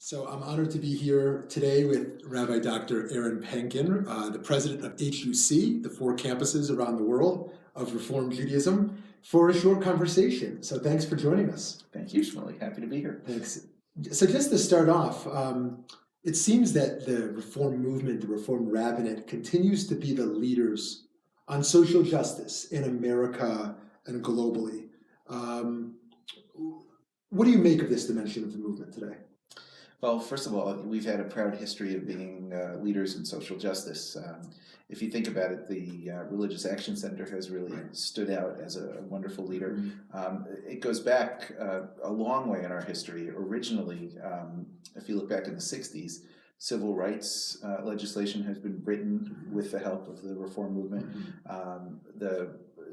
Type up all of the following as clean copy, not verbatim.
So I'm honored to be here today with Rabbi Dr. Aaron Panken, the president of HUC, the four campuses around the world of Reform Judaism, for a short conversation. So thanks for joining us. Thank you, Shmuly. Happy to be here. Thanks. So just to start off, it seems that the Reform movement, the Reform rabbinate, continues to be the leaders on social justice in America and globally. What do you make of this dimension of the movement today? Well, first of all, we've had a proud history of being leaders in social justice. If you think about it, the Religious Action Center has really stood out as a wonderful leader. It goes back a long way in our history. Originally, if you look back in the 60s, civil rights legislation has been written with the help of the Reform movement.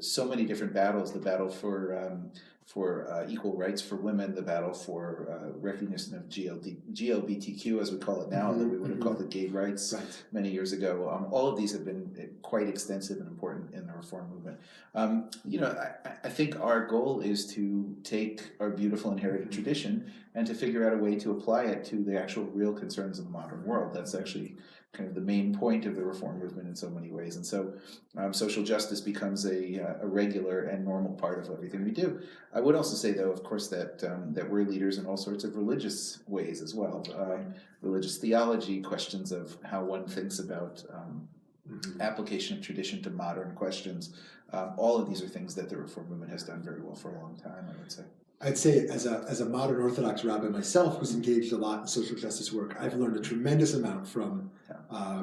So many different battles, the battle for equal rights for women, the battle for recognition of GLBTQ, as we call it now, that we would have called it gay rights many years ago. All of these have been quite extensive and important in the Reform movement. I think our goal is to take our beautiful inherited tradition and to figure out a way to apply it to the actual real concerns of the modern world. That's actually kind of the main point of the Reform movement in so many ways. And so social justice becomes a regular and normal part of everything we do. I would also say, though, of course, that we're leaders in all sorts of religious ways as well. Religious theology, questions of how one thinks about application of tradition to modern questions. All of these are things that the Reform movement has done very well for a long time, I would say. I'd say as a modern Orthodox rabbi myself who's engaged a lot in social justice work, I've learned a tremendous amount from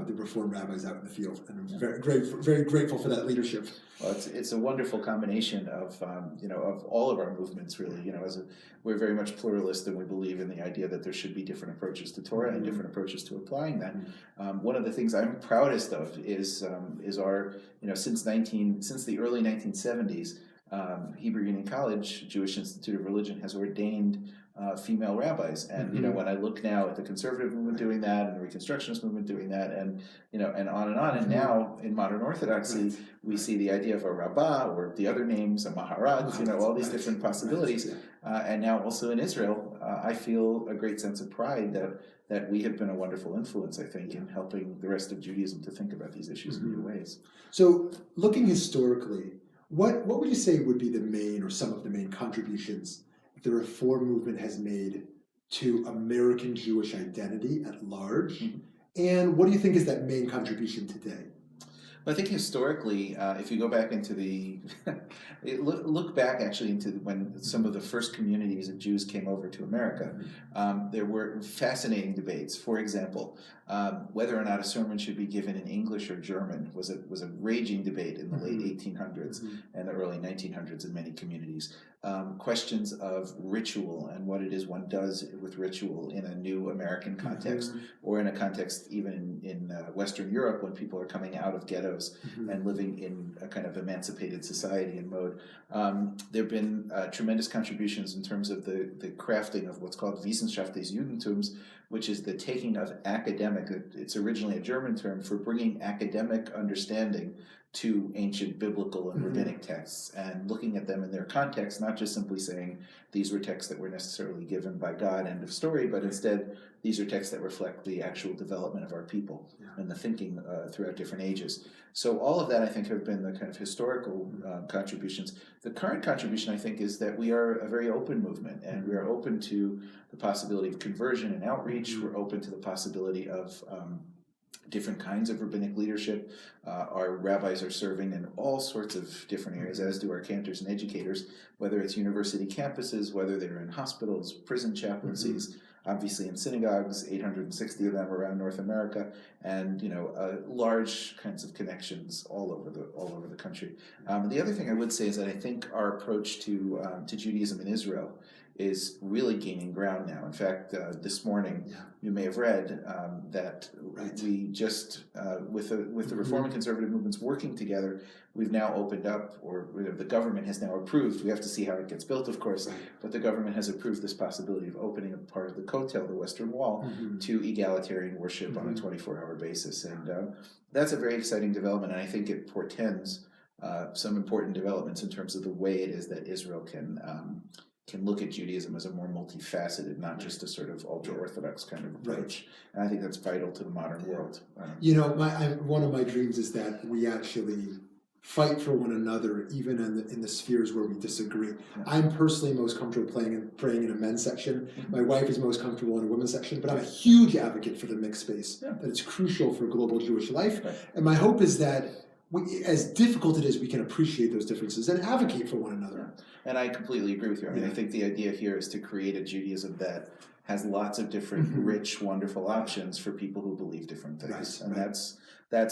the Reform rabbis out in the field, and I'm very grateful for that leadership. Well, it's a wonderful combination of all of our movements, really. We're very much pluralist, and we believe in the idea that there should be different approaches to Torah and different approaches to applying that. One of the things I'm proudest of is our since the early 1970s. Hebrew Union College, Jewish Institute of Religion, has ordained female rabbis, and when I look now at the conservative movement doing that, and the Reconstructionist movement doing that, and on, and now in modern Orthodoxy, we see the idea of a rabbah, or the other names, a maharat, all these different possibilities, and now also in Israel, I feel a great sense of pride that we have been a wonderful influence, I think, in helping the rest of Judaism to think about these issues in new ways. So, looking historically, what would you say would be the main or some of the main contributions the Reform movement has made to American Jewish identity at large? And what do you think is that main contribution today? Well, I think historically, if you go back into look back actually into when some of the first communities of Jews came over to America, there were fascinating debates. For example, whether or not a sermon should be given in English or German was a raging debate in the late 1800s and the early 1900s in many communities. Questions of ritual and what it is one does with ritual in a new American context, or in a context even in Western Europe, when people are coming out of ghettos and living in a kind of emancipated society and mode. There have been tremendous contributions in terms of the crafting of what's called Wissenschaft des Judentums, which is the taking of academic, it's originally a German term for bringing academic understanding to ancient biblical and rabbinic texts, and looking at them in their context, not just simply saying these were texts that were necessarily given by God, end of story, but instead these are texts that reflect the actual development of our people and the thinking throughout different ages. So all of that, I think, have been the kind of historical contributions. The current contribution, I think, is that we are a very open movement, and we are open to the possibility of conversion and outreach. We're open to the possibility of different kinds of rabbinic leadership. Our rabbis are serving in all sorts of different areas, as do our cantors and educators, whether it's university campuses, whether they're in hospitals, prison chaplaincies, obviously in synagogues, 860 of them around North America, and large kinds of connections all over the country. The other thing I would say is that I think our approach to Judaism in Israel is really gaining ground now. In fact, this morning, you may have read that we just, with the Reform and Conservative movements working together, we've now opened up, or the government has now approved, we have to see how it gets built, of course, but the government has approved this possibility of opening up part of the Kotel, the Western Wall, to egalitarian worship on a 24-hour basis. And that's a very exciting development, and I think it portends some important developments in terms of the way it is that Israel can can look at Judaism as a more multifaceted, not just a sort of ultra-Orthodox kind of approach. And I think that's vital to the modern world. You know, one of my dreams is that we actually fight for one another, even in the spheres where we disagree. Yeah. I'm personally most comfortable praying in a men's section. My wife is most comfortable in a women's section, but I'm a huge advocate for the mixed space, that it's crucial for global Jewish life. And my hope is that as difficult it is, we can appreciate those differences and advocate for one another. And I completely agree with you. I mean, I think the idea here is to create a Judaism that has lots of different rich, wonderful options for people who believe different things. And that's,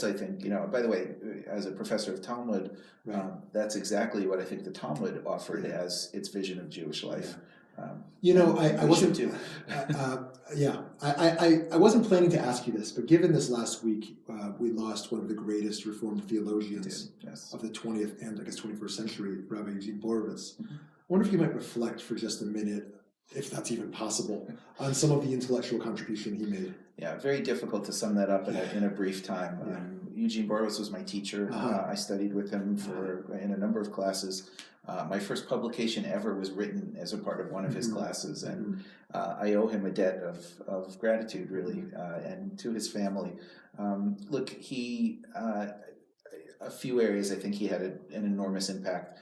I think, you know, by the way, as a professor of Talmud, that's exactly what I think the Talmud offered as its vision of Jewish life. You know, I wasn't. I wasn't planning to ask you this, but given this last week, we lost one of the greatest Reformed theologians of the 20th and I guess 21st century, Rabbi Eugene Burrows. I wonder if you might reflect for just a minute, if that's even possible, on some of the intellectual contribution he made. Yeah, very difficult to sum that up in a brief time. Eugene Burrows was my teacher. I studied with him in a number of classes. My first publication ever was written as a part of one of his classes, and I owe him a debt of gratitude, really, and to his family. Look, a few areas I think he had an enormous impact.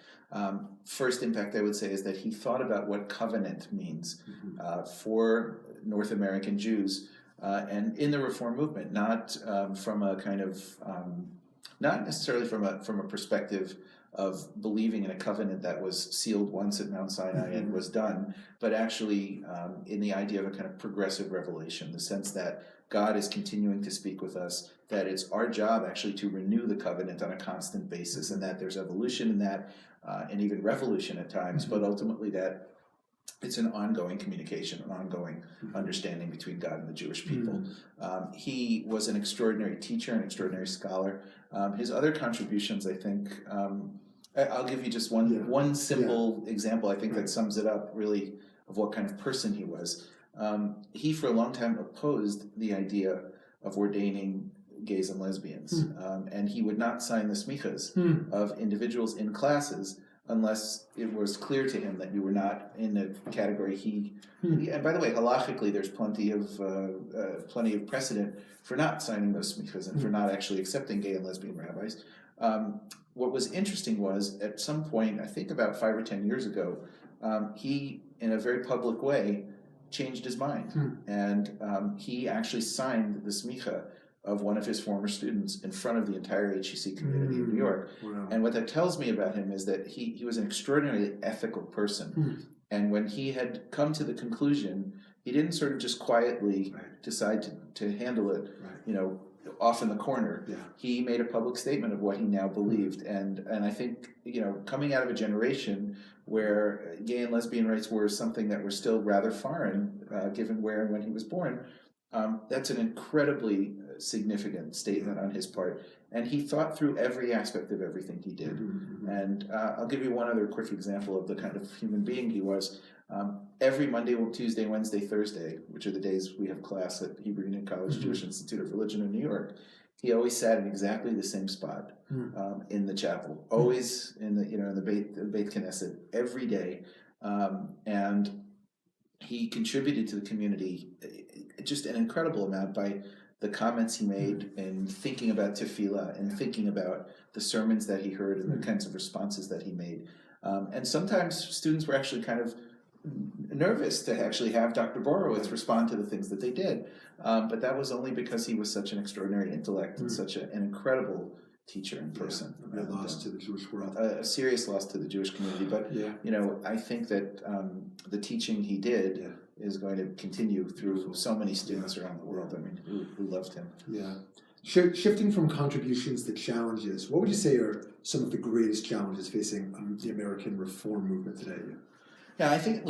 First impact I would say is that he thought about what covenant means for North American Jews and in the Reform movement, not from a kind of not necessarily from a perspective of believing in a covenant that was sealed once at Mount Sinai and was done, but actually in the idea of a kind of progressive revelation, the sense that God is continuing to speak with us, that it's our job actually to renew the covenant on a constant basis, and that there's evolution in that, and even revolution at times, but ultimately that it's an ongoing communication, an ongoing understanding between God and the Jewish people. He was an extraordinary teacher, an extraordinary scholar. His other contributions, I think, I'll give you just one simple example, I think, that sums it up, really, of what kind of person he was. He, for a long time, opposed the idea of ordaining gays and lesbians, and he would not sign the smichas of individuals in classes unless it was clear to him that you were not in the category and by the way, halachically, there's plenty of precedent for not signing those smichas and for not actually accepting gay and lesbian rabbis. What was interesting was, at some point, I think about 5 or 10 years ago, he, in a very public way, changed his mind, and he actually signed the smicha of one of his former students in front of the entire HEC community in New York. Wow. And what that tells me about him is that he was an extraordinarily ethical person. And when he had come to the conclusion, he didn't sort of just quietly decide to handle it, off in the corner. He made a public statement of what he now believed. And I think, coming out of a generation where gay and lesbian rights were something that were still rather foreign, given where and when he was born, that's an incredibly significant statement on his part, and he thought through every aspect of everything he did. And I'll give you one other quick example of the kind of human being he was. Every Monday, Tuesday, Wednesday, Thursday, which are the days we have class at Hebrew Union College Jewish Institute of Religion in New York, he always sat in exactly the same spot in the chapel, always in the Beit Knesset, every day, and he contributed to the community just an incredible amount by the comments he made in thinking about tefillah and thinking about the sermons that he heard and the kinds of responses that he made. And sometimes students were actually kind of nervous to actually have Dr. Burrows respond to the things that they did. But that was only because he was such an extraordinary intellect and such an incredible teacher in person. A loss to the Jewish world. A serious loss to the Jewish community. But, I think that the teaching he did is going to continue through so many students around the world, who loved him. Shifting from contributions to challenges, what would you say are some of the greatest challenges facing the American Reform movement today? Yeah, I think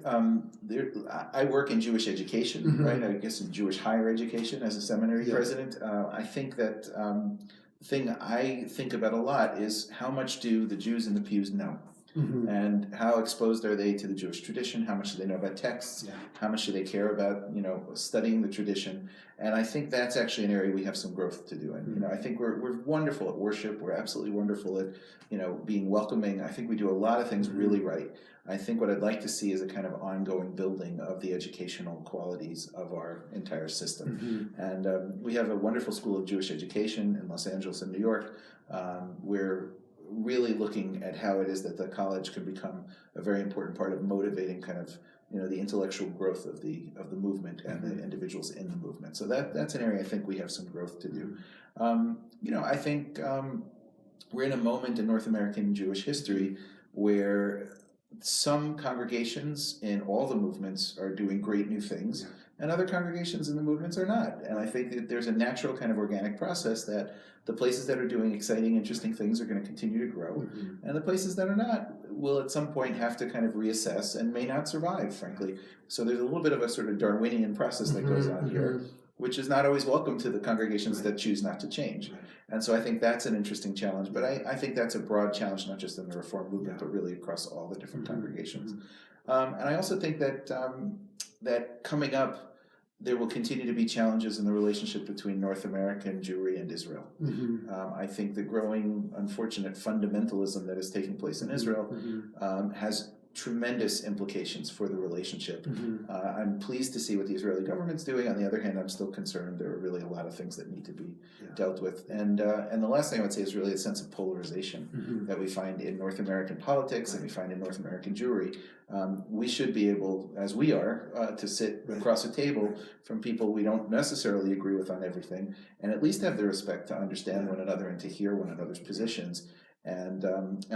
I work in Jewish education, right? I guess in Jewish higher education as a seminary president. I think that the thing I think about a lot is how much do the Jews in the pews know? and how exposed are they to the Jewish tradition? How much do they know about texts? Yeah. How much do they care about studying the tradition? And I think that's actually an area we have some growth to do. And I think we're wonderful at worship. We're absolutely wonderful at being welcoming. I think we do a lot of things really right. I think what I'd like to see is a kind of ongoing building of the educational qualities of our entire system. And we have a wonderful school of Jewish education in Los Angeles and New York. We're really looking at how it is that the college can become a very important part of motivating kind of the intellectual growth of the movement and the individuals in the movement. So that's an area I think we have some growth to do. I think we're in a moment in North American Jewish history where some congregations in all the movements are doing great new things, and other congregations in the movements are not. And I think that there's a natural kind of organic process that the places that are doing exciting, interesting things are going to continue to grow, and the places that are not will at some point have to kind of reassess and may not survive, frankly. So there's a little bit of a sort of Darwinian process that goes on here, which is not always welcome to the congregations that choose not to change. And so I think that's an interesting challenge, but I think that's a broad challenge, not just in the Reform movement, but really across all the different congregations. And I also think that that coming up, there will continue to be challenges in the relationship between North American Jewry and Israel. I think the growing, unfortunate fundamentalism that is taking place in Israel has tremendous implications for the relationship. I'm pleased to see what the Israeli government's doing. On the other hand, I'm still concerned there are really a lot of things that need to be dealt with. And the last thing I would say is really a sense of polarization that we find in North American politics and we find in North American Jewry. We should be able, as we are, to sit across a table from people we don't necessarily agree with on everything, and at least have the respect to understand one another and to hear one another's positions. And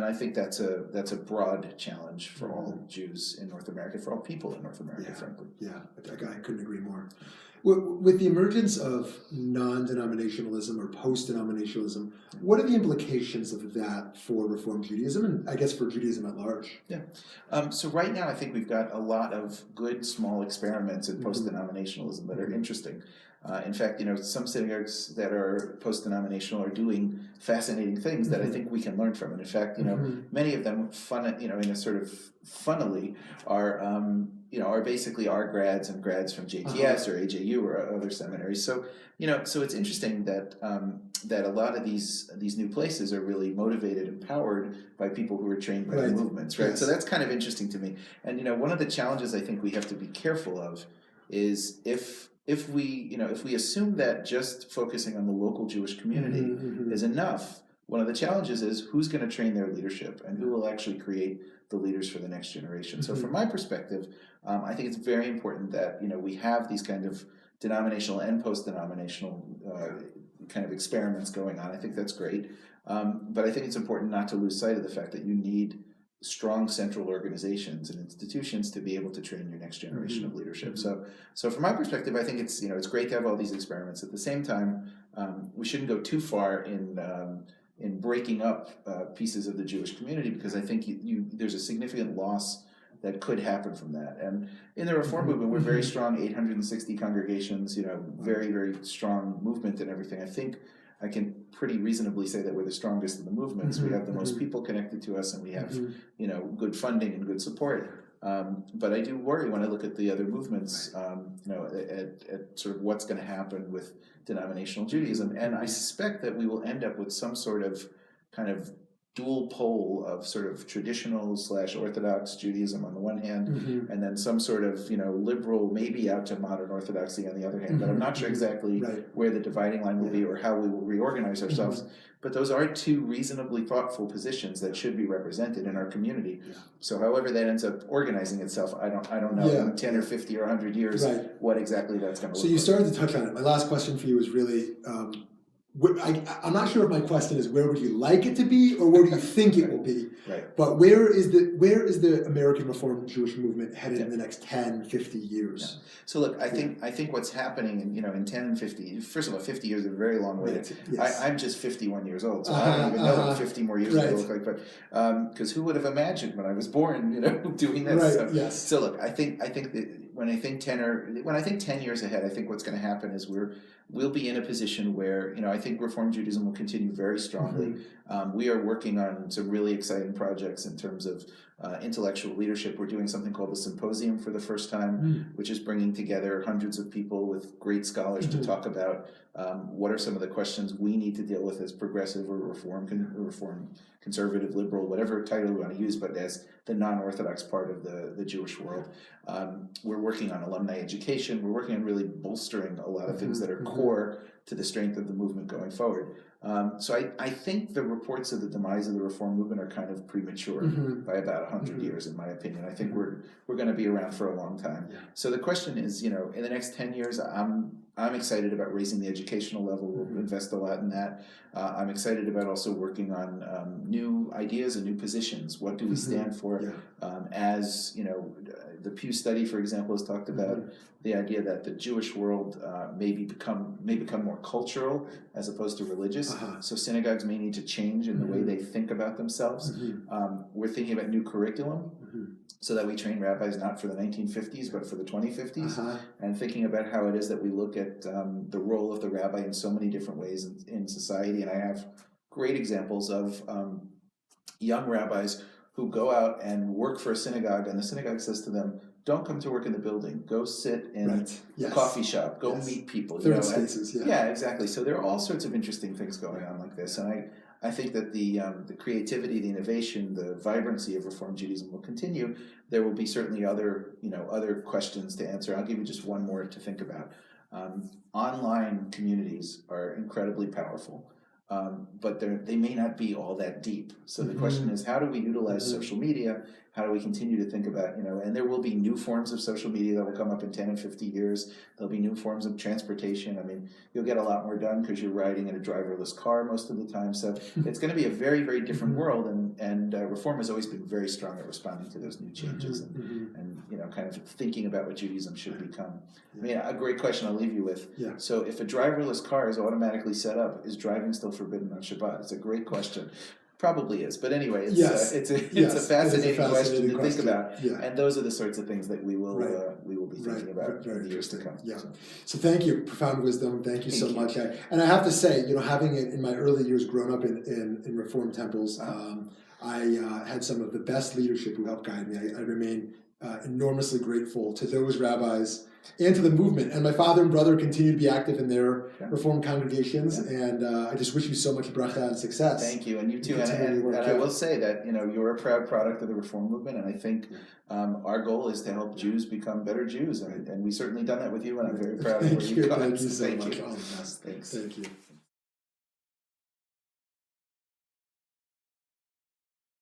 I think that's a broad challenge for all Jews in North America, for all people in North America, frankly. Yeah, I couldn't agree more. With the emergence of non-denominationalism or post-denominationalism, what are the implications of that for Reform Judaism and I guess for Judaism at large? Yeah. So right now I think we've got a lot of good small experiments in post-denominationalism that are interesting. In fact, some synagogues that are post-denominational are doing fascinating things that I think we can learn from. And in fact, many of them, in a sort of funnily, are basically our grads and grads from JTS or AJU or other seminaries. So, so it's interesting that that a lot of these new places are really motivated and powered by people who are trained by the movements, right? Yes. So that's kind of interesting to me. And one of the challenges I think we have to be careful of is if we assume that just focusing on the local Jewish community is enough, one of the challenges is who's going to train their leadership and who will actually create the leaders for the next generation. So from my perspective, I think it's very important that we have these kind of denominational and post-denominational kind of experiments going on. I think that's great, but I think it's important not to lose sight of the fact that you need strong central organizations and institutions to be able to train your next generation of leadership. So from my perspective, I think it's it's great to have all these experiments. At the same time, we shouldn't go too far in breaking up pieces of the Jewish community, because I think there's a significant loss that could happen from that. And in the Reform movement, we're very strong, 860 congregations, very, very strong movement and everything. I think I can pretty reasonably say that we're the strongest in the movements. We have the most people connected to us, and we have, good funding and good support. But I do worry when I look at the other movements, at sort of what's going to happen with denominational Judaism. And I suspect that we will end up with some sort of kind of dual pole of sort of traditional / Orthodox Judaism on the one hand, and then some sort of liberal, maybe out to modern Orthodoxy on the other hand. But I'm not sure exactly where the dividing line will be or how we will reorganize ourselves. But those are two reasonably thoughtful positions that should be represented in our community. So however that ends up organizing itself, I don't know in 10 or 50 or 100 years what exactly that's going to look like. So you started to touch on it. My last question for you is really, I'm not sure if my question is where would you like it to be or where do you think it will be? But where is the American Reform Jewish movement headed in the next 10, 50 years? So look, I think what's happening in 10 and 50, first of all, 50 years is a very long way. I'm just 51 years old, so I don't even know what 50 more years will look like. But because who would have imagined when I was born, doing this? So look, I think that when I think 10 years ahead, I think what's going to happen is we'll be in a position where, I think Reform Judaism will continue very strongly. We are working on some really exciting projects in terms of intellectual leadership. We're doing something called the Symposium for the first time, which is bringing together hundreds of people with great scholars to talk about what are some of the questions we need to deal with as progressive or reform, conservative, liberal, whatever title we want to use, but as the non-Orthodox part of the Jewish world. We're working on alumni education. We're working on really bolstering a lot of things that are core to the strength of the movement going forward. So I think the reports of the demise of the Reform movement are kind of premature by about 100 years, in my opinion. I think we're going to be around for a long time. Yeah. So the question is, in the next 10 years, I'm excited about raising the educational level. We'll invest a lot in that. I'm excited about also working on new ideas and new positions. What do we stand for? As the Pew study, for example, has talked about the idea that the Jewish world may become more cultural as opposed to religious. So synagogues may need to change in the way they think about themselves. We're thinking about new curriculum so that we train rabbis not for the 1950s but for the 2050s, and thinking about how it is that we look at the role of the rabbi in so many different ways in society. And I have great examples of young rabbis who go out and work for a synagogue, and the synagogue says to them, don't come to work in the building. Go sit in a coffee shop. Go meet people. Third spaces, Yeah, exactly. So there are all sorts of interesting things going on like this. And I think that the creativity, the innovation, the vibrancy of Reform Judaism will continue. There will be certainly other questions to answer. I'll give you just one more to think about. Online communities are incredibly powerful. But they may not be all that deep. So the question is, how do we utilize social media? How do we continue to think about, and there will be new forms of social media that will come up in 10 and 50 years. There'll be new forms of transportation. I mean, you'll get a lot more done because you're riding in a driverless car most of the time. So it's going to be a very, very different world. And Reform has always been very strong at responding to those new changes and kind of thinking about what Judaism should become. I mean, a great question I'll leave you with. So if a driverless car is automatically set up, is driving still forbidden on Shabbat? It's a great question. Probably is, but anyway, it's a fascinating question to think about, and those are the sorts of things that we will be thinking about in the years to come. So thank you, profound wisdom. Thank you so much. And I have to say, having in my early years grown up in Reform temples, I had some of the best leadership who helped guide me. I remain enormously grateful to those rabbis and to the movement. And my father and brother continue to be active in their Reform congregations. And I just wish you so much bracha and success. Thank you, and you too. And I will say that you're a proud product of the Reform movement, and I think our goal is to help Jews become better Jews, and we've certainly done that with you. And I'm very proud of where you've gone. Thank you so much. All the best. Thanks. Thank you.